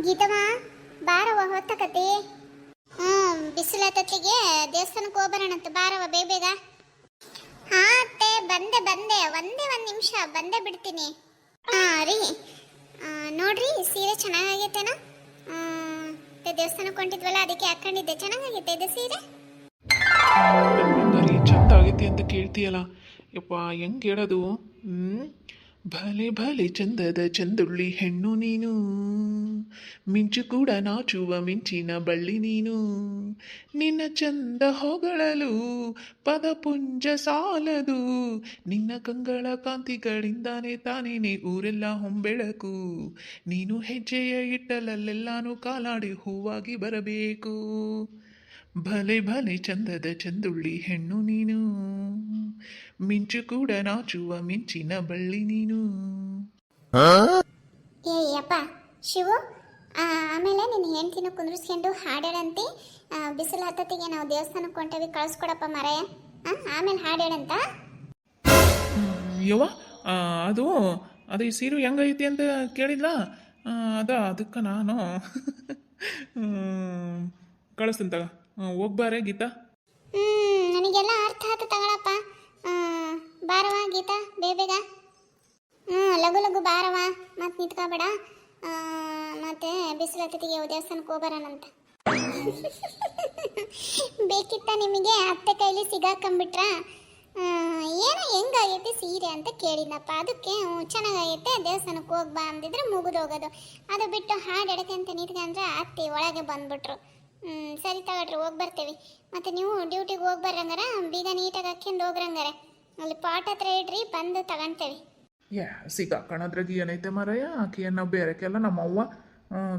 ಗೀತಮ್ಮ ಬಾರವ ಹೊತ್ತಕತಿ. ಬಿಸಿಲತ್ತಿಗೆ ದೇವಸ್ಥಾನಕ್ಕೆ ಹೋಗ್ಬರೋಣಂತ ಬಾರವ ಬೇಗ ಬೇಗ. ಹಾ ಅತ್ತೆ ಬಂದೆ ಬಂದೆ, ಒಂದೇ ಒಂದು ನಿಮಿಷ ಬಂದೇ ಬಿಡ್ತೀನಿ. ರೀ ನೋಡ್ರಿ ಸೀರೆ ಚೆನ್ನಾಗೈತೇನ? ದೇವಸ್ಥಾನಕ್ಕೆ ಹೊಂಟಿದ್ವಲ್ಲ ಅದಕ್ಕೆ ಹಾಕೊಂಡಿದ್ದೆ. ಚೆನ್ನಾಗೈತೆ ಇದು ಸೀರೆ. ಚಂದ ಆಗೈತಿ ಅಂತ ಕೇಳ್ತೀಯಲ್ಲ ಯಪ್ಪ, ಹೆಂಗೆ ಹೇಳೋದು? ಭಲೆ ಭಲೆ ಚಂದದ ಚಂದುಳ್ಳಿ ಹೆಣ್ಣು ನೀನು, ಮಿಂಚು ಕೂಡ ನಾಚುವ ಮಿಂಚಿನ ಬಳ್ಳಿ ನೀನು, ನಿನ್ನ ಚಂದ ಹೊಗಳಲು ಪದಪುಂಜ ಸಾಲದು, ನಿನ್ನ ಕಂಗಳ ಕಾಂತಿಗಳಿಂದಾನೆ ತಾನೇನೆ ಊರೆಲ್ಲ ಹೊಂಬೆಳಕು, ನೀನು ಹೆಜ್ಜೆಯ ಇಟ್ಟಲಲ್ಲೆಲ್ಲಾನು ಕಾಲಾಡಿ ಹೂವಾಗಿ ಬರಬೇಕು. ಭಲೆ ಭಲೆ ಚಂದದ ಚಂದುಳ್ಳಿ ಹೆಣ್ಣು ನೀನು, ಮಿಂಚು ಕೂಡ ನಾಚುವ ಮಿಂಚಿನ ಬಳ್ಳಿ ನೀನು. ಏಯಪ್ಪ ಶಿವು, ಆಮೇಲೆ ನಿನ್ನ ಹೆಂಡ್ತಿನ ಕುಂದ್ರಿಸ್ಕೊಂಡು ಹಾಡೇಳಂತೆ. ಬಿಸಿಲು ಹತ್ತತ್ತಿಗೆ ನಾವು ದೇವಸ್ಥಾನಕ್ಕೆ ಹೊಂಟವಿ, ಕಳಿಸ್ಕೊಡಪ್ಪ ಮರೆಯ. ಆಮೇಲೆ ಹಾಡೇಳಂತ. ಯವ್ವ, ಅದು ಅದು ಈ ಸೀರೆ ಹೆಂಗೈತಿ ಅಂತ ಕೇಳಿದ್ಲ, ಅದಕ್ಕೆ ನಾನು ಕಳಿಸ್ತೀನಿ ತಗ. ಹೋಗ್ಬಾರೆ ಗೀತಾ. ನನಗೆಲ್ಲ ಅರ್ಥ ಆಯ್ತು ತಗೊಳಪ್ಪ. ಬಾರವಾ ಗೀತಾ ಬೇಗ ಬೇಗ. ಲಘು ಲಘು ಬಾರವಾ, ಮತ್ತೆ ನಿಂತ್ಕೋಬೇಡ. ಮತ್ತೆ ಬಿಸಿಲು ಹತ್ತಿಗೆ ದೇವಸ್ಥಾನಕ್ಕೆ ಹೋಗ್ಬರೋಣಂತ. ಬೇಕಿತ್ತ ನಿಮಗೆ ಅತ್ತೆ ಕೈಲಿ ಸಿಗಾಕೊಂಬಿಟ್ರ? ಏನೋ ಹೆಂಗಾಗೈತಿ ಸೀರೆ ಅಂತ ಕೇಳಿದ್ನಪ್ಪ. ಅದಕ್ಕೆ ಚೆನ್ನಾಗೈತೆ ದೇವಸ್ಥಾನಕ್ಕೆ ಹೋಗ್ಬಾ ಅಂದಿದ್ರೆ ಮುಗಿದೋಗೋದು. ಅದು ಬಿಟ್ಟು ಹಾಡು ಎಡಕಂತ ನಿಂತ್ಕೊಂಡ್ರೆ ಅತ್ತೆ ಒಳಗೆ ಬಂದ್ಬಿಟ್ರು. ಸರಿ ತಗೊಳ್ರಿ, ಹೋಗಿ ಬರ್ತೀವಿ. ಮತ್ತು ನೀವು ಡ್ಯೂಟಿಗೆ ಹೋಗಿ ಬರ್ರಂಗಾರ ಬೀಗ ನೀಟಾಗಿ ಹಾಕ್ಯಂಡು ಹೋಗ್ರಂಗಾರೆ. ಅಲ್ಲಿ ಪಾಟ್ ಹತ್ರ ಇಡ್ರಿ, ಬಂದು ತಗೊಳ್ತೇವೆ. ಸಿಗಾಕಣದ್ರಾಗ ಏನೈತೆ ಮಾರಾಯ, ಆಕೆಯನ್ನ ಬೇರೆಕೆಲ್ಲ ನಮ್ಮವ್ವ.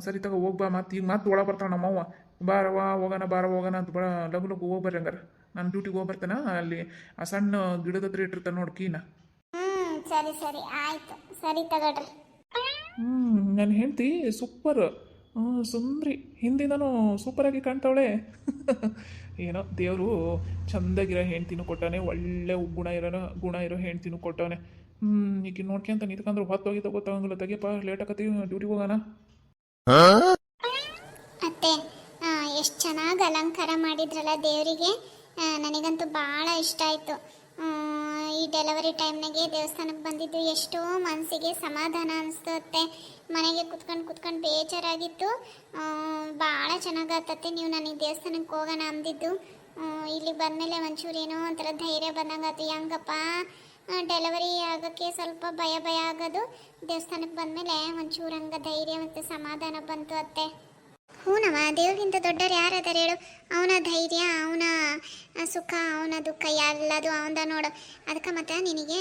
ಸರಿ ತಗೋ ಹೋಗ್ಬಾ. ಮತ್ತೆ ಈಗ ಮತ್ತೆ ಒಳಗೆ ಬರ್ತಾಳೆ ನಮ್ಮವ್ವ. ಬಾರವ್ವ ಹೋಗೋಣ, ಬಾರವ್ವ ಹೋಗೋಣ ಅಂತ ಲಘು ಲಘು ಹೋಗಿ ಬರ್ರಿ ಹಂಗಾರೆ. ನಾನು ಡ್ಯೂಟಿಗೆ ಹೋಗಿ ಬರ್ತಾನ. ಅಲ್ಲಿ ಆ ಸಣ್ಣ ಗಿಡದ ಹತ್ರ ಇಟ್ಟಿರ್ತಾನೆ ನೋಡಿ ಕೀನ. ಸರಿ ಸರಿ ಆಯ್ತು, ಸರಿ ತಗೊಳ್ರಿ. ನನ್ನ ಹೆಂಡತಿ ಸೂಪರ್, ಸುಂದ್ರಿ, ಹಿಂದಿಂದನೂ ಸೂಪರಾಗಿ ಕಾಣ್ತಾವಳೆ. ಏನೋ ದೇವರು ಚಂದಾಗಿರೋ ಹೆಂಡ್ತಿನೂ ಕೊಟ್ಟವನೆ, ಒಳ್ಳೆ ಗುಣ ಇರೋ ಹೆಂಡ್ತಿನೂ ಕೊಟ್ಟವನೆ. ಈಗ ನೋಡ್ಕೊಂತ ನಿಂತ್ಕೊಂಡ್ರೆ ಹೊತ್ತೋಗಿದ್ದ ಗೊತ್ತಾಗಂಗಿಲ್ಲ. ತೆಗಿಯಪ್ಪ, ಲೇಟ್ ಆಕತಿ, ಡ್ಯೂಟಿಗೆ ಹೋಗೋಣ. ಅತ್ತೆ ಎಷ್ಟು ಚೆನ್ನಾಗಿ ಅಲಂಕಾರ ಮಾಡಿದ್ರಲ್ಲ ದೇವರಿಗೆ. ನನಗಂತೂ ಭಾಳ ಇಷ್ಟ ಆಯಿತು. ಈ ಡೆಲಿವರಿ ಟೈಮ್ನಾಗೆ ದೇವಸ್ಥಾನಕ್ಕೆ ಬಂದಿದ್ದು ಎಷ್ಟೋ ಮನಸ್ಸಿಗೆ ಸಮಾಧಾನ ಅನಿಸ್ತತ್ತೆ. ಮನೆಗೆ ಕುತ್ಕೊಂಡು ಬೇಜಾರಾಗಿತ್ತು. ಭಾಳ ಚೆನ್ನಾಗತ್ತತ್ತೆ ನೀವು ನನಗೆ ದೇವಸ್ಥಾನಕ್ಕೆ ಹೋಗೋಣ ಅಂದಿದ್ದು. ಇಲ್ಲಿ ಬಂದಮೇಲೆ ಒಂಚೂರು ಏನೋ ಒಂಥರ ಧೈರ್ಯ ಬಂದಂಗಾಯ್ತು. ಹೆಂಗಪ್ಪ ಡೆಲಿವರಿ ಆಗೋಕ್ಕೆ ಸ್ವಲ್ಪ ಭಯ ಆಗೋದು. ದೇವಸ್ಥಾನಕ್ಕೆ ಬಂದಮೇಲೆ ಒಂಚೂರು ಹಂಗೆ ಧೈರ್ಯ ಮತ್ತು ಸಮಾಧಾನ ಬಂತು ಅತ್ತೆ. ಹೂನವ, ದೇವ್ರಿಗಿಂತ ದೊಡ್ಡರು ಯಾರದಾರ ಹೇಳು? ಅವನ ಧೈರ್ಯ, ಅವನ ಸುಖ, ಅವನ ದುಃಖ ಎಲ್ಲದು ಅವಂದ ನೋಡು. ಅದಕ್ಕೆ ಮತ್ತೆ ನಿನಗೆ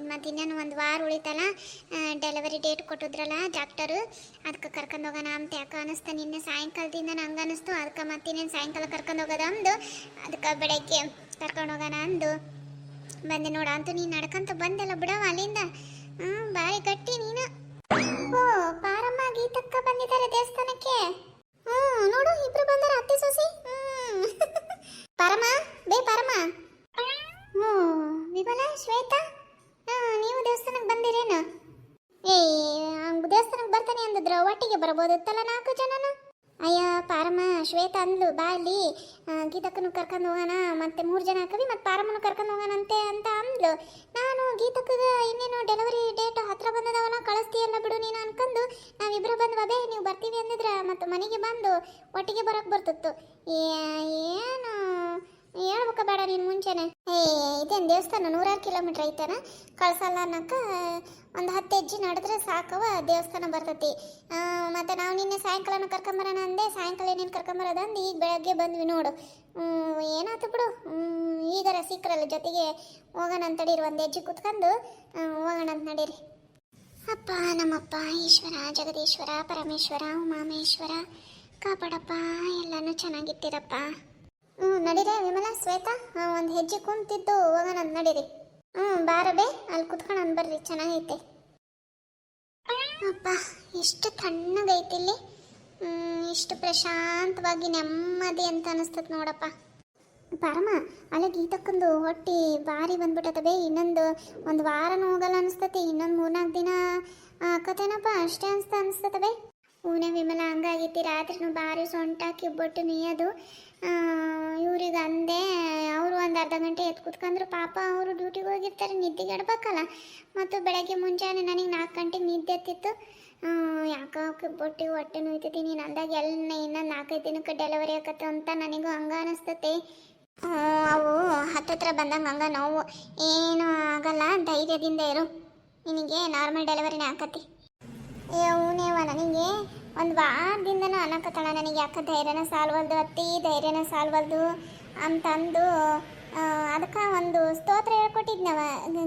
ಮತ್ತು ಇನ್ನೇನು ಒಂದು ವಾರ ಉಳಿತಲ್ಲ, ಡೆಲಿವರಿ ಡೇಟ್ ಕೊಟ್ಟಿದ್ರಲ್ಲ ಡಾಕ್ಟರು, ಅದಕ್ಕೆ ಕರ್ಕೊಂಡು ಹೋಗೋಣ ಅಂತ ಯಾಕೆ ಅನ್ನಿಸ್ತಾ. ನಿನ್ನೆ ಸಾಯಂಕಾಲದಿಂದ ನಂಗೆ ಅನ್ನಿಸ್ತು. ಅದಕ್ಕೆ ಮತ್ತೆ ಇನ್ನೇನು ಸಾಯಂಕಾಲ ಕರ್ಕೊಂಡು ಹೋಗೋದು ಅಂದು, ಅದಕ್ಕೆ ಬೆಳಗ್ಗೆ ಕರ್ಕೊಂಡು ಹೋಗೋಣ ಅಂದು ಬಂದೆ ನೋಡು. ಅಂತೂ ನೀನು ನಡ್ಕೊಂತ ಬಂದೆಲ್ಲ ಬಿಡವ ಅಲ್ಲಿಂದ. ಬಾರಿ ಗಟ್ಟಿ ನೀನು. ಓ ಪಾರಮ್ಮ ಗೀತಕ್ಕ ಬಂದಿದ್ದಾರೆ ದೇವಸ್ಥಾನಕ್ಕೆ. ನೋಡು ಇಬ್ರು ಬಂದಾರ, ಅತ್ತೆ ಸೊಸಿ. ಪರಮ ಪರಮ. ವಿಮಲಾ, ಶ್ವೇತಾ, ನೀವು ದೇವಸ್ಥಾನಕ್ಕೆ ಬಂದಿರೇನು? ದೇವಸ್ಥಾನಕ್ಕೆ ಬರ್ತಾನೆ ಅಂದಿದ್ರು, ಒಟ್ಟಿಗೆ ಬರ್ಬೋದಿತ್ತಲ್ಲ 4 ಜನನು. ಅಯ್ಯ ಪಾರಮ್ಮ, ಶ್ವೇತಾ ಅಂದ್ಲು ಬಾ ಅಲ್ಲಿ ಗೀತಕ್ಕನು ಕರ್ಕೊಂಡು ಹೋಗೋಣ, ಮತ್ತೆ 3 ಜನ ಹಾಕವಿ, ಮತ್ತೆ ಪಾರಮ್ಮನು ಕರ್ಕೊಂಡು ಹೋಗೋಣಂತೆ ಅಂತ ಅಂದ್ಲು. ನಾನು ಗೀತಕ್ಕಗ ಇನ್ನೇನು ಡೆಲಿವರಿ ಡೇಟ್ ಹತ್ರ ಬಂದದವನ, ಕಳಿಸ್ತೀಯಲ್ಲ ಬಿಡು ನೀನು ಅನ್ಕೊಂಡು ನಾವಿಬ್ರು ಬಂದ್ವ. ಬೇ ನೀವು ಬರ್ತೀವಿ ಅಂದಿದ್ರೆ ಮತ್ತೆ ಮನೆಗೆ ಬಂದು ಒಟ್ಟಿಗೆ ಬರೋಕ್ಕೆ ಬರ್ತಿತ್ತು. ಏನು ಹೇಳ್ಬೇಕ ಬೇಡ ನೀನು ಮುಂಚೆನೆ. ಇದೇನು ದೇವಸ್ಥಾನ 106 ಕಿಲೋಮೀಟ್ರ್ ಐತನ? ಕಳ್ಸಲ್ಲ ಅನ್ನಕ್ಕೆ ಒಂದು 10 ಹೆಜ್ಜೆ ನಡೆದ್ರೆ ಸಾಕವ ದೇವಸ್ಥಾನ ಬರ್ತೈತಿ. ಮತ್ತು ನಾವು ನಿನ್ನೆ ಸಾಯಂಕಾಲನ ಕರ್ಕೊಂಬರೋಣ ಅಂದೆ, ಸಾಯಂಕಾಲ ನೀನು ಕರ್ಕೊಂಬರೋದು ಅಂದು ಈಗ ಬೆಳಗ್ಗೆ ಬಂದ್ವಿ ನೋಡು. ಏನಾಯ್ತು ಬಿಡು. ಈಗಾರ ಸಿಕ್ಕರಲ್ಲ ಜೊತೆಗೆ ಹೋಗೋಣ ಅಂತಡೀರಿ, ಒಂದು ಹೆಜ್ಜೆ ಕುತ್ಕೊಂಡು ಹೋಗೋಣ ಅಂತ ನಡೀರಿ. ಅಪ್ಪ ನಮ್ಮಪ್ಪ ಈಶ್ವರ, ಜಗದೀಶ್ವರ, ಪರಮೇಶ್ವರ, ಉಮಾಮೇಶ್ವರ ಕಾಪಾಡಪ್ಪ, ಎಲ್ಲನೂ ಚೆನ್ನಾಗಿಟ್ಟಿರಪ್ಪ. ನಡೀರಿ ವಿಮಲಾ, ಶ್ವೇತಾ, ಒಂದು ಹೆಜ್ಜೆ ಕುಂತಿದ್ದು ಹೋಗೋಣ ಅಂತ ನಡೀರಿ. ಬಾರಬೇ ಅಲ್ಲಿ ಕುತ್ಕೊಂಡು ಬರ್ರಿ, ಚೆನ್ನಾಗೈತೆ. ಅಪ್ಪ ಎಷ್ಟು ತಣ್ಣಗೈತಿ ಇಲ್ಲಿ, ಇಷ್ಟು ಪ್ರಶಾಂತವಾಗಿ ನೆಮ್ಮದಿ ಅಂತ ಅನಿಸ್ತದೆ ನೋಡಪ್ಪ. ಪರಮ ಅಲ್ಲ ಗೀತಕ್ಕೊಂದು ಹೊಟ್ಟಿ ಭಾರಿ ಬಂದ್ಬಿಟ್ಟದ ಬೇ. ಒಂದು ವಾರನೂ ಹೋಗಲ್ಲ ಅನಿಸ್ತತಿ. ಇನ್ನೊಂದು 3-4 ದಿನ ಆಕತೇನಪ್ಪ, ಅಷ್ಟೇ ಅನಿಸ್ತದೆ ಬೇ. ಹೂನೆ ವಿಮಲ ಹಂಗಾಗೈತಿ. ರಾತ್ರಿನೂ ಭಾರಿ ಸೊಂಟ ಕಿಬ್ಬೊಟ್ಟು ನೀಯೋದು. ಇವ್ರಿಗೆ ಅಂದೆ, ಅವರು ಒಂದು ಅರ್ಧ ಗಂಟೆ ಎದ್ದು ಕೂತ್ಕೊಂಡ್ರು. ಪಾಪ ಅವರು ಡ್ಯೂಟಿಗೆ ಹೋಗಿರ್ತಾರೆ, ನಿದ್ದೆಗೆ ಇಡ್ಬೇಕಲ್ಲ. ಮತ್ತು ಬೆಳಗ್ಗೆ ಮುಂಜಾನೆ ನನಗೆ 4 ಗಂಟೆಗೆ ನಿದ್ದೆ ಎತ್ತಿತ್ತು. ಯಾಕೋ ಕಿಬ್ಬೊಟ್ಟಿಗೆ ಹೊಟ್ಟೆ ನೋಯ್ತೈತಿ. ನೀನು ಅಂದಾಗ ಎಲ್ಲ ಇನ್ನೂ 4-5 ದಿನಕ್ಕೆ ಡೆಲಿವರಿ ಆಕತ್ತೆ ಅಂತ ನನಗೂ ಹಂಗೆ ಅನಿಸ್ತತೆ. ಅವು ಹತ್ತತ್ರ ಬಂದಂಗೆ ಹಂಗೆ ನೋವು ಏನೂ ಆಗಲ್ಲ, ಧೈರ್ಯದಿಂದ ಇರು. ನಿನಗೆ ನಾರ್ಮಲ್ ಡೆಲಿವರಿನೇ ಆಕತಿ. ಹೂನೇವ, ನನಗೆ ಒಂದು ವಾರದಿಂದನೂ ಅನ್ನಕತ್ತಾಳ. ನನಗೆ ಯಾಕೆ ಧೈರ್ಯನ ಸಾಲ್ವಲ್ದು ಅತ್ತಿ, ಧೈರ್ಯನ ಸಾಲ್ವಲ್ದು ಅಂತಂದು ಅದಕ್ಕೆ ಒಂದು ಸ್ತೋತ್ರ ಹೇಳ್ಕೊಟ್ಟಿದ್ನವ.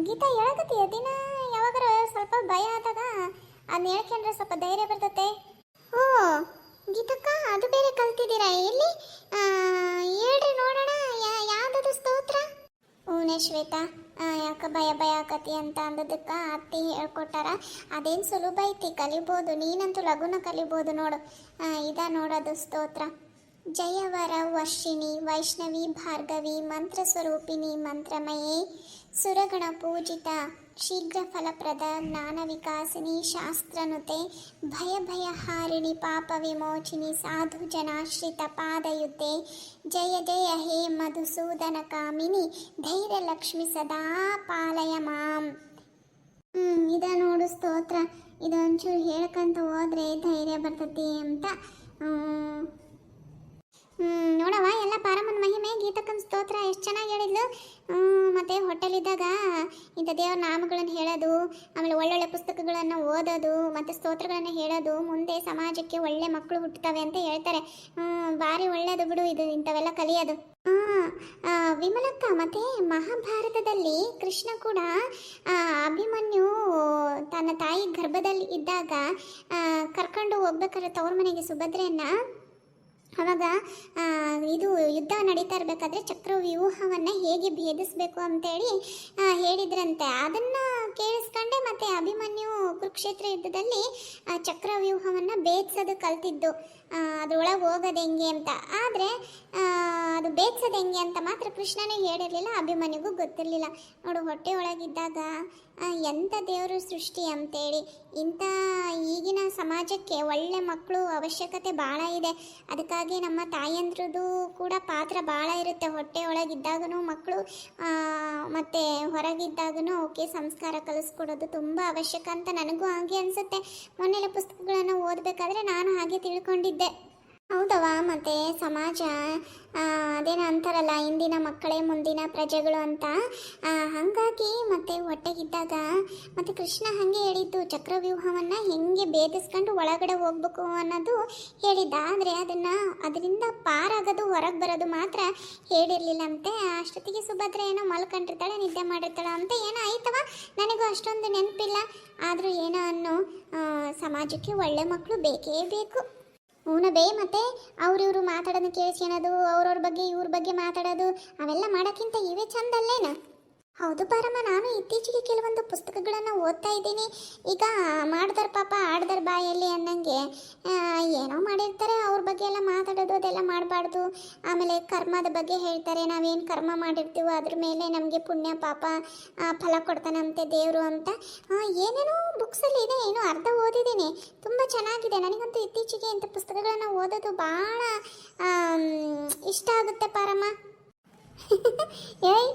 ಗೀತಾ ಹೇಳಕತ್ತೀಯ ದಿನ ಯಾವಾಗಾರ ಸ್ವಲ್ಪ ಭಯ ಆದಾಗ ಅದನ್ನ ಹೇಳ್ಕೊಂಡ್ರೆ ಸ್ವಲ್ಪ ಧೈರ್ಯ ಬರ್ತತೆ. ಓ ಗೀತಕ್ಕ, ಅದು ಬೇರೆ ಕಲ್ತಿದ್ದೀರಾ? ಎಲ್ಲಿ ಹೇಳ್ರಿ ನೋಡೋಣ, ಯಾವ್ದದು ಸ್ತೋತ್ರ? ಹೂನೇ ಶ್ವೇತಾ, ಯಾಕೆ ಭಯ ಆಕತಿ ಅಂತ ಅಂದದಕ್ಕೆ ಅತ್ತಿ ಹೇಳ್ಕೊಟ್ಟಾರ. ಅದೇನು ಸುಲಭ ಐತಿ, ಕಲಿಬೋದು. ನೀನಂತೂ ಲಘುನ ಕಲಿಬೋದು ನೋಡು. ನೋಡೋದು ಸ್ತೋತ್ರ. ಜಯವರ ವರ್ಷಿಣಿ ವೈಷ್ಣವಿ ಭಾರ್ಗವಿ ಮಂತ್ರಸ್ವರೂಪಿಣಿ ಮಂತ್ರಮಯೇ ಸುರಗಣ ಪೂಜಿತ ಶೀಘ್ರ ಫಲಪ್ರದ ಜ್ಞಾನ ವಿಕಾಸಿನಿ ಶಾಸ್ತ್ರನುತೆ ಭಯಹಾರಿಣಿ ಪಾಪ ವಿಮೋಚಿನಿ ಸಾಧು ಜನಾಶ್ರಿತ ಪಾದಯುತೆ ಜಯ ಜಯ ಹೇ ಮಧುಸೂದನ ಕಾಮಿನಿ ಧೈರ್ಯ ಲಕ್ಷ್ಮಿ ಸದಾ ಪಾಲಯ ಮಾಂ. ಇದ ನೋಡು ಸ್ತೋತ್ರ. ಇದೊಂಚೂರು ಹೇಳ್ಕಂತ ಹೋದ್ರೆ ಧೈರ್ಯ ಬರ್ತತಿ ಅಂತ. ನೋಡವ, ಎಲ್ಲ ಪಾರಮ್ಮನ ಮಹಿಮೆ. ಗೀತಕ್ಕನ ಸ್ತೋತ್ರ ಎಷ್ಟು ಚೆನ್ನಾಗಿ ಹೇಳಿದ್ಲು. ಮತ್ತು ಹೋಟೆಲಿದ್ದಾಗ ಇಂಥ ದೇವ್ರ ನಾಮಗಳನ್ನು ಹೇಳೋದು, ಆಮೇಲೆ ಒಳ್ಳೊಳ್ಳೆ ಪುಸ್ತಕಗಳನ್ನು ಓದೋದು ಮತ್ತು ಸ್ತೋತ್ರಗಳನ್ನು ಹೇಳೋದು ಮುಂದೆ ಸಮಾಜಕ್ಕೆ ಒಳ್ಳೆ ಮಕ್ಕಳು ಹುಟ್ಟುತ್ತವೆ ಅಂತ ಹೇಳ್ತಾರೆ. ಭಾರಿ ಒಳ್ಳೆಯದು ಬಿಡು ಇದು, ಇಂಥವೆಲ್ಲ ಕಲಿಯೋದು. ವಿಮಲಕ್ಕ, ಮತ್ತು ಮಹಾಭಾರತದಲ್ಲಿ ಕೃಷ್ಣ ಕೂಡ ಅಭಿಮನ್ಯು ತನ್ನ ತಾಯಿ ಗರ್ಭದಲ್ಲಿ ಇದ್ದಾಗ ಕರ್ಕೊಂಡು ಹೋಗ್ಬೇಕಾದ್ರೆ ತವ್ರ ಮನೆಗೆ ಸುಭದ್ರೆಯನ್ನ, ಅವಾಗ ಇದು ಯುದ್ಧ ನಡೀತಾ ಇರಬೇಕಾದ್ರೆ ಚಕ್ರವ್ಯೂಹವನ್ನು ಹೇಗೆ ಭೇದಿಸಬೇಕು ಅಂತೇಳಿ ಹೇಳಿದ್ರಂತೆ. ಅದನ್ನು ಕೇಳಿಸ್ಕೊಂಡೆ ಮತ್ತು ಅಭಿಮನ್ಯು ಕುರುಕ್ಷೇತ್ರ ಯುದ್ಧದಲ್ಲಿ ಚಕ್ರವ್ಯೂಹವನ್ನು ಭೇದಿಸೋದು ಕಲ್ತಿದ್ದು. ಅದರೊಳಗೆ ಹೋಗೋದು ಹೆಂಗೆ ಅಂತ. ಆದರೆ ಅದು ಭೇದಿಸೋದು ಹೆಂಗೆ ಅಂತ ಮಾತ್ರ ಕೃಷ್ಣನೇ ಹೇಳಿರಲಿಲ್ಲ, ಅಭಿಮನ್ಯುಗೂ ಗೊತ್ತಿರಲಿಲ್ಲ. ನೋಡು, ಹೊಟ್ಟೆ ಒಳಗಿದ್ದಾಗ ಎಂಥ ದೇವರು ಸೃಷ್ಟಿ ಅಂತೇಳಿ. ಇಂಥ ಈಗಿನ ಸಮಾಜಕ್ಕೆ ಒಳ್ಳೆ ಮಕ್ಕಳು ಅವಶ್ಯಕತೆ ಭಾಳ ಇದೆ. ಅದಕ್ಕಾಗಿ ನಮ್ಮ ತಾಯಂದ್ರದ್ದು ಕೂಡ ಪಾತ್ರ ಭಾಳ ಇರುತ್ತೆ. ಹೊಟ್ಟೆ ಒಳಗಿದ್ದಾಗೂ ಮಕ್ಕಳು ಮತ್ತು ಹೊರಗಿದ್ದಾಗೂ ಅವಕ್ಕೆ ಸಂಸ್ಕಾರ ಕಲಿಸ್ಕೊಡೋದು ತುಂಬ ಅವಶ್ಯಕ ಅಂತ ನನಗೂ ಹಾಗೆ ಅನಿಸುತ್ತೆ. ಮೊನ್ನೆಲ್ಲ ಪುಸ್ತಕಗಳನ್ನು ಓದಬೇಕಾದ್ರೆ ನಾನು ಹಾಗೆ ತಿಳ್ಕೊಂಡಿದ್ದೆ. ಹೌದವ, ಮತ್ತು ಸಮಾಜ ಅದೇನೋ ಅಂತಾರಲ್ಲ, ಇಂದಿನ ಮಕ್ಕಳೇ ಮುಂದಿನ ಪ್ರಜೆಗಳು ಅಂತ. ಹಾಗಾಗಿ ಮತ್ತು ಹೊಟ್ಟೆಗಿದ್ದಾಗ ಮತ್ತು ಕೃಷ್ಣ ಹಾಗೆ ಹೇಳಿದ್ದು, ಚಕ್ರವ್ಯೂಹವನ್ನು ಹೆಂಗೆ ಭೇದಿಸ್ಕೊಂಡು ಒಳಗಡೆ ಹೋಗ್ಬೇಕು ಅನ್ನೋದು ಹೇಳಿದ್ದ. ಆದರೆ ಅದರಿಂದ ಪಾರಾಗೋದು, ಹೊರಗೆ ಬರೋದು ಮಾತ್ರ ಹೇಳಿರಲಿಲ್ಲ ಅಂತೆ. ಅಷ್ಟೊತ್ತಿಗೆ ಸುಭದ್ರೆ ಏನೋ ಮಲ್ಕೊಂಡಿರ್ತಾಳೆ, ನಿದ್ದೆ ಮಾಡಿರ್ತಾಳೆ ಅಂತ ಏನೋ ಆಯ್ತವ. ನನಗೂ ಅಷ್ಟೊಂದು ನೆನಪಿಲ್ಲ. ಆದರೂ ಏನೋ ಅನ್ನೋ ಸಮಾಜಕ್ಕೆ ಒಳ್ಳೆ ಮಕ್ಕಳು ಬೇಕೇ ಬೇಕು. ಬೇ. ಮತ್ತು ಅವ್ರಿವ್ರು ಮಾತಾಡೋದನ್ನ ಕೇಳಿಸ್ಕೊಳೋದು, ಅವ್ರವ್ರ ಬಗ್ಗೆ ಇವ್ರ ಬಗ್ಗೆ ಮಾತಾಡೋದು, ಅವೆಲ್ಲ ಮಾಡೋಕ್ಕಿಂತ ಇವೇ ಚಂದಲ್ಲೇನ? ಹೌದು ಪಾರಮ್ಮ, ನಾನು ಇತ್ತೀಚೆಗೆ ಕೆಲವೊಂದು ಪುಸ್ತಕಗಳನ್ನು ಓದ್ತಾ ಇದ್ದೀನಿ. ಈಗ ಮಾಡ್ದಾರ ಪಾಪ ಆಡ್ದಾರ ಬಾಯಲ್ಲಿ ಅನ್ನಂಗೆ ಏನೋ ಮಾಡಿರ್ತಾರೆ. ಅವ್ರ ಬಗ್ಗೆ ಎಲ್ಲ ಮಾತಾಡೋದು ಅದೆಲ್ಲ ಮಾಡಬಾರ್ದು. ಆಮೇಲೆ ಕರ್ಮದ ಬಗ್ಗೆ ಹೇಳ್ತಾರೆ, ನಾವೇನು ಕರ್ಮ ಮಾಡಿರ್ತೀವೋ ಅದ್ರ ಮೇಲೆ ನಮಗೆ ಪುಣ್ಯ ಪಾಪ ಫಲ ಕೊಡ್ತಾನಂತೆ ದೇವರು ಅಂತ. ಏನೇನೋ ಬುಕ್ಸಲ್ಲಿ ಇದೆ, ಏನೋ ಅರ್ಧ ಓದಿದ್ದೀನಿ. ತುಂಬ ಚೆನ್ನಾಗಿದೆ. ನನಗಂತೂ ಇತ್ತೀಚೆಗೆ ಇಂಥ ಪುಸ್ತಕಗಳನ್ನು ಓದೋದು ಭಾಳ ಇಷ್ಟ ಆಗುತ್ತೆ ಪಾರಮ್ಮ. ಏಯ್,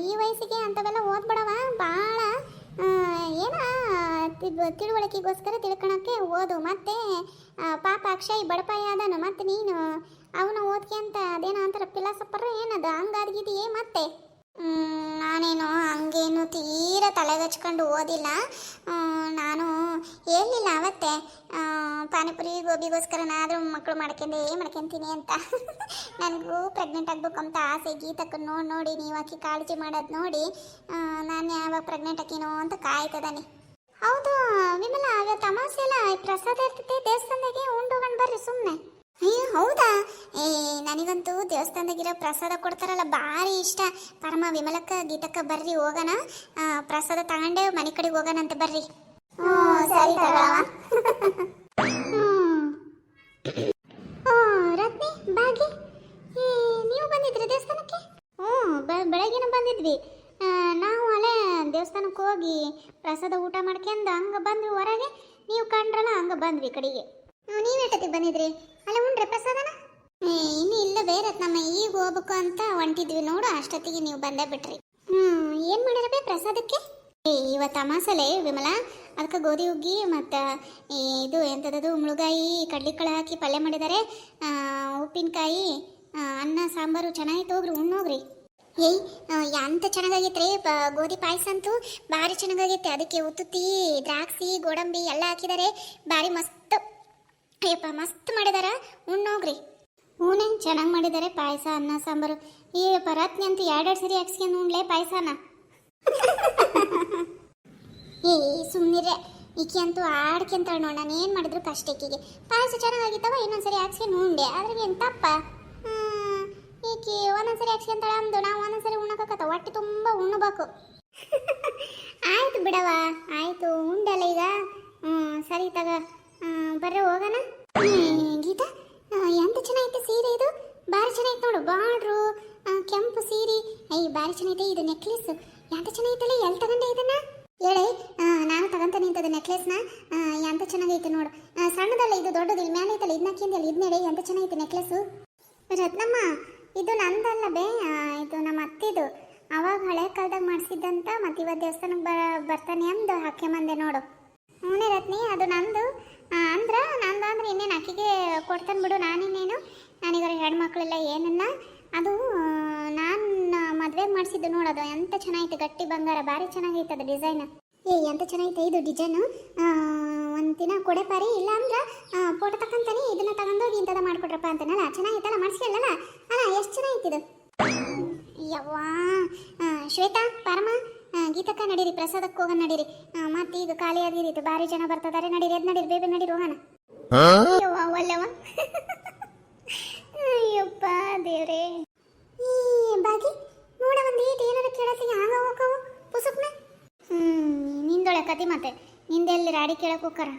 ಈ ವಯಸ್ಸಿಗೆ ಅಂಥವೆಲ್ಲ ಓದ್ಬಿಡವ. ಭಾಳ ತಿಳುವಳಿಕೆಗೋಸ್ಕರ ತಿಳ್ಕೊಳಕ್ಕೆ ಓದು. ಮತ್ತು ಪಾಪ ಅಕ್ಷಯ್ ಬಡಪಾಯಿ ಅದನು, ಮತ್ತು ನೀನು ಅವನು ಓದ್ಕೊಂತ ಅದೇನೋ ಅಂತಾರೆ ಫಿಲಾಸಫರ್ ಏನದು ಹಂಗಾದ್ಗಿದೆಯೇ? ಮತ್ತೆ ನಾನೇನು ಹಂಗೇನು ತೀರ ತಲೆಗಚ್ಕೊಂಡು ಓದಿಲ್ಲ. ನಾನು ಹೇಳಿಲ್ಲ ಅವತ್ತೆ ಪಾನಿಪುರಿ ಗೋಬಿಗೋಸ್ಕರನಾದರೂ ಮಕ್ಕಳು ಮಾಡ್ಕೊಂತೀನಿ ಅಂತ. ನನಗೂ ಪ್ರೆಗ್ನೆಂಟ್ ಆಗ್ಬೇಕು ಅಂತ ಆಸೆ. ಗೀತಕ್ಕೆ ನೋಡಿ ನೀವು ಆಕಿ ಕಾಳಜಿ ಮಾಡೋದು ನೋಡಿ ನಾನು ಯಾವಾಗ ಪ್ರೆಗ್ನೆಂಟ್ ಆಕಿನೋ ಅಂತ ಕಾಯ್ತದಾನೆ. ಹೌದು ವಿಮಲ, ಇವತ್ತು ಅಮಾವಾಸ್ಯೆ ಎಲ್ಲ ಪ್ರಸಾದ ಇರ್ತೈತೆ ದೇವಸ್ಥಾನದಾಗೆ, ಉಂಡೋಗಂಡು ಬರ್ರಿ ಸುಮ್ಮನೆ. ಅಯ್ಯೋ ಹೌದಾ? ನನಗಂತೂ ದೇವಸ್ಥಾನದಾಗಿರೋ ಪ್ರಸಾದ ಕೊಡ್ತಾರಲ್ಲ ಭಾರಿ ಇಷ್ಟ. ಪರಮ ವಿಮಲಕ್ಕ ಗೀತಕ್ಕ ಬರ್ರಿ ಹೋಗೋಣ, ಪ್ರಸಾದ ತಗೊಂಡೆ ಮನೆ ಕಡೆಗೆ ಹೋಗೋಣಂತೆ ಬರ್ರಿ. ಸರಿ ತಗೊಳವ. ರತ್ನಿ ಬಾಗಿ, ನೀವು ಬಂದಿದ್ರಿ ದೇವಸ್ಥಾನಕ್ಕೆ? ಬೆಳಗ್ಗೆನ ಬಂದಿದ್ವಿ ನಾವು. ಅಲ್ಲೇ ದೇವಸ್ಥಾನಕ್ಕೆ ಹೋಗಿ ಪ್ರಸಾದ ಊಟ ಮಾಡ್ಕೊಂಡು ಹಂಗೆ ಬಂದ್ವಿ ಹೊರಗೆ. ನೀವು ಕಂಡ್ರಲ್ಲ, ಹಂಗೆ ಬಂದ್ವಿ ಕಡೆಗೆ. ನೀವೇಟತ್ತಿಗೆ ಬಂದಿದ್ರಿ? ಅಲ್ಲ ಉಂಡ್ರೆ ಪ್ರಸಾದನ? ಇನ್ನು ಇಲ್ಲ ಬೇರೆ ನಮ್ಮ ಈಗ ಹೋಗ್ಬೇಕು ಅಂತ ಹೊಂಟಿದ್ವಿ ನೋಡು, ಅಷ್ಟೊತ್ತಿಗೆ ನೀವು ಬಂದೇ ಬಿಟ್ರಿ. ಏನು ಮಾಡಿರಬೇ ಪ್ರಸಾದಕ್ಕೆ? ಇವತ್ತು ಅಮಾಸಲೆ ವಿಮಲಾ, ಅದಕ್ಕೆ ಗೋಧಿ ಹುಗ್ಗಿ ಮತ್ತು ಇದು ಎಂಥದ್ದು ಮುಳುಗಾಯಿ ಕಡ್ಲಿಕಾಳು ಹಾಕಿ ಪಲ್ಯ ಮಾಡಿದ್ದಾರೆ, ಉಪ್ಪಿನಕಾಯಿ, ಅನ್ನ ಸಾಂಬಾರು ಚೆನ್ನಾಗಿತ್ತು. ಹೋಗ್ರಿ ಉಣ್ಣೋಗ್ರಿ. ಏಯ್ ಎಂತ ಚೆನ್ನಾಗೈತೆ ರೀ ಗೋಧಿ ಪಾಯಸ ಅಂತೂ ಭಾರಿ ಚೆನ್ನಾಗೈತೆ. ಅದಕ್ಕೆ ಉತ್ತುತ್ತಿ, ದ್ರಾಕ್ಷಿ, ಗೋಡಂಬಿ ಎಲ್ಲ ಹಾಕಿದ್ದಾರೆ, ಭಾರಿ ಮಸ್ತ್. ಅಯ್ಯಪ್ಪ ಮಸ್ತ್ ಮಾಡಿದಾರ, ಉಣ್ಣೋಗ್ರಿ. ಹೂನೇ ಚೆನ್ನಾಗಿ ಮಾಡಿದ್ದಾರೆ ಪಾಯಸ, ಅನ್ನ ಸಾಂಬಾರು. ಈ ಪರಾತ್ನಿ ಅಂತೂ ಎರಡೆರಡು ಸರಿ ಹಾಕ್ಸ್ಕೊಂಡು ಉಣ್ಲೆ ಪಾಯಸನ. ಸುಮ್ಮನಿರೆ, ಈಕೆ ಅಂತೂ ಆಡ್ಕೊಂತಾಳೆ ನೋಡ. ನಾನು ಏನು ಮಾಡಿದ್ರು ಕಷ್ಟ ಈಕೆಗೆ. ಪಾಯಸ ಚೆನ್ನಾಗಿತ್ತವ, ಇನ್ನೊಂದ್ಸರಿ ಹಾಕ್ಸ್ಕೊಂಡು ಉಂಡೆ, ಅದ್ರಾಗ ಏನು ತಪ್ಪ? ಈಕೆ ಒಂದೊಂದ್ಸರಿ ಹಾಕ್ಸ್ಕೊಂತಾಳೆ ಅಂದು ನಾವು ಒಂದೊಂದ್ಸರಿ ಉಣ್ಣಕತ್ತ, ಹೊಟ್ಟೆ ತುಂಬ ಉಣ್ಣಬೇಕು. ಆಯ್ತು ಬಿಡವ, ಆಯ್ತು ಉಂಡಲ್ಲ ಈಗ. ಸರಿ ತಗ, ಬರ್ರೆ ಹೋಗೋಣ. ಗೀತಾ, ಎಂತ ಚೆನ್ನಾಗೈತೆ ಸೀರೆ ಇದು, ಭಾರಿ ಚೆನ್ನಾಗಿತ್ತು ನೋಡು. ಬಾರ್ಡ್ರು, ಕೆಂಪು ಸೀರೆ, ಭಾರಿ ಚೆನ್ನಾಗಿದೆ. ಇದು ನೆಕ್ಲೆಸ್ ಎಂತ ಚೆನ್ನಾಗಿತ್ತಲ್ಲ, ಎಲ್ಲಿ ತಗೊಂಡೆ ಇದನ್ನ ಹೇಳಿ? ನಾನು ತಗೊಂತ ನಿಂತದ ನೆಕ್ಲೆಸ್ನ. ಎಂತ ಚೆನ್ನಾಗೈತೆ ನೋಡು. ಸಣ್ಣದಲ್ಲ ಇದು, ದೊಡ್ಡದು. ಇಲ್ಲಿ ಮೇಲೆ ಐತಲ್ಲ, ಇದನ್ನ ಹಾಕಿಂದಲ್ಲ, ಇದನ್ನೇಳಿ ಎಂತ ಚೆನ್ನಾಗೈತೆ ನೆಕ್ಲೆಸ್ಸು. ರತ್ನಮ್ಮ, ಇದು ನಂದಲ್ಲ ಬೇ, ಇದು ನಮ್ಮ ಅತ್ತಿದು. ಅವಾಗ ಹಳೆ ಕಾಲದಾಗ ಮಾಡಿಸಿದ್ದಂತ, ಮತ್ತು ಇವತ್ತು ದೇವಸ್ಥಾನಕ್ಕೆ ಬರ್ತಾನೆ ಅಂದು ಹಾಕ್ಯಂಬಂದೆ ನೋಡು. ಹ್ಞೂ ರತ್ನಿ, ಅದು ನಂದು. ಅಂದ್ರೆ ಇನ್ನೇನು ಅಕ್ಕಿಗೆ ಕೊಡ್ತಾನೆ ಬಿಡು. ನಾನೀಗಾರ ಹೆಣ್ಮಕ್ಳೆಲ್ಲ ಏನನ್ನ, ಅದು ನಾನು ಮದುವೆಗೆ ಮಾಡಿಸಿದ್ದು ನೋಡೋದು. ಎಂತ ಚೆನ್ನಾಗೈತೆ, ಗಟ್ಟಿ ಬಂಗಾರ, ಭಾರಿ ಚೆನ್ನಾಗೈತೆ ಅದು ಡಿಸೈನ್. ಎಂತ ಚೆನ್ನಾಗೈತೆ ಇದು ಡಿಸೈನು. ಒಂದು ದಿನ ಕೊಡೆ ಪಾರಿ, ಇಲ್ಲ ಅಂದ್ರೆ ಫೋಟೋ ತಗೊಂತಾನೆ, ಇದನ್ನ ತಗೊಂಡೋಗಿ ಇಂಥದ ಮಾಡ್ಕೊಟ್ರಪ್ಪ ಅಂತಾನಲ್ಲ, ಚೆನ್ನಾಗೈತಲ್ಲ, ಮಾಡಿಸ್ಕೊಳ್ಳಲ್ಲ ಅಲ್ಲ, ಎಷ್ಟು ಚೆನ್ನಾಗೈತಿದು. ಯವ್ವಾ, ಶ್ವೇತಾ, ಪಾರಮ್ಮ, ಗೀತಕ್ಕ ನಡೀರಿ, ಪ್ರಸಾದಕ್ಕೆ ಹೋಗೋಣ ನಡೀರಿ. ಮತ್ತೆ ಈಗ ಖಾಲಿ ಆಗಿರಿತು, ಭಾರಿ ಜನ ಬರ್ತದಾರೆ. ನಡೀರಿ, ಎದ್ ನಡೀರಿ, ಬೇಬಿ ನಡೀರಿ, ಹೋಗೋಣ. ಒಳ್ಳೆವ. ಅಯ್ಯಪ್ಪ ದೇವ್ರೇ. ಬಾಗಿ ನೋಡ, ಒಂದು ಈಟ್ ಏನಾರು ಕೇಳತ್ತೀಗ ಆಗ ಹೋಗವು ಪುಸುಕ್ನ. ನಿಂದೊಳೆ ಕತಿ, ಮತ್ತೆ ನಿಂದೆಲ್ಲಿ ರಾಡಿ ಕೇಳಕ್ಕೆ ಹೋಗಾರ.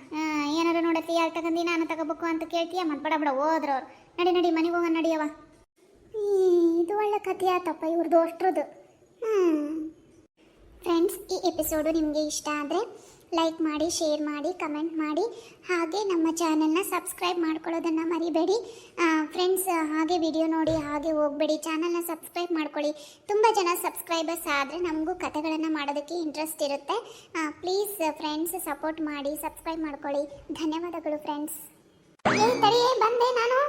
ಏನಾರು ನೋಡತ್ತಿ, ಯಾರು ತಗೊಂಡಿ ನಾನು ತಗೋಬೇಕು ಅಂತ ಕೇಳ್ತೀಯ, ಮತ್ತೆ ಬಡ ಬಡ ಹೋದ್ರವ್ರು. ನಡಿ ನಡಿ, ಮನೆಗೆ ಹೋಗೋಣ ನಡಿಯವ. ಇದು ಒಳ್ಳೆ ಕಥೆ ಆತಪ್ಪ ಇವ್ರದ್ದು ಅಷ್ಟ್ರದ್ದು. ಫ್ರೆಂಡ್ಸ್, ಈ ಎಪಿಸೋಡು ನಿಮಗೆ ಇಷ್ಟ ಆದರೆ ಲೈಕ್ ಮಾಡಿ, ಶೇರ್ ಮಾಡಿ, ಕಮೆಂಟ್ ಮಾಡಿ, ಹಾಗೆ ನಮ್ಮ ಚಾನಲ್ನ ಸಬ್ಸ್ಕ್ರೈಬ್ ಮಾಡ್ಕೊಳ್ಳೋದನ್ನು ಮರಿಬೇಡಿ ಫ್ರೆಂಡ್ಸ್. ಹಾಗೆ ವಿಡಿಯೋ ನೋಡಿ ಹಾಗೆ ಹೋಗಬೇಡಿ, ಚಾನಲ್ನ ಸಬ್ಸ್ಕ್ರೈಬ್ ಮಾಡ್ಕೊಳ್ಳಿ. ತುಂಬ ಜನ ಸಬ್ಸ್ಕ್ರೈಬರ್ಸ್ ಆದರೆ ನಮಗೂ ಕಥೆಗಳನ್ನು ಮಾಡೋದಕ್ಕೆ ಇಂಟ್ರೆಸ್ಟ್ ಇರುತ್ತೆ. ಪ್ಲೀಸ್ ಫ್ರೆಂಡ್ಸ್, ಸಪೋರ್ಟ್ ಮಾಡಿ, ಸಬ್ಸ್ಕ್ರೈಬ್ ಮಾಡ್ಕೊಳ್ಳಿ. ಧನ್ಯವಾದಗಳು ಫ್ರೆಂಡ್ಸ್. ತಡಿ, ಬಂದೆ ನಾನು.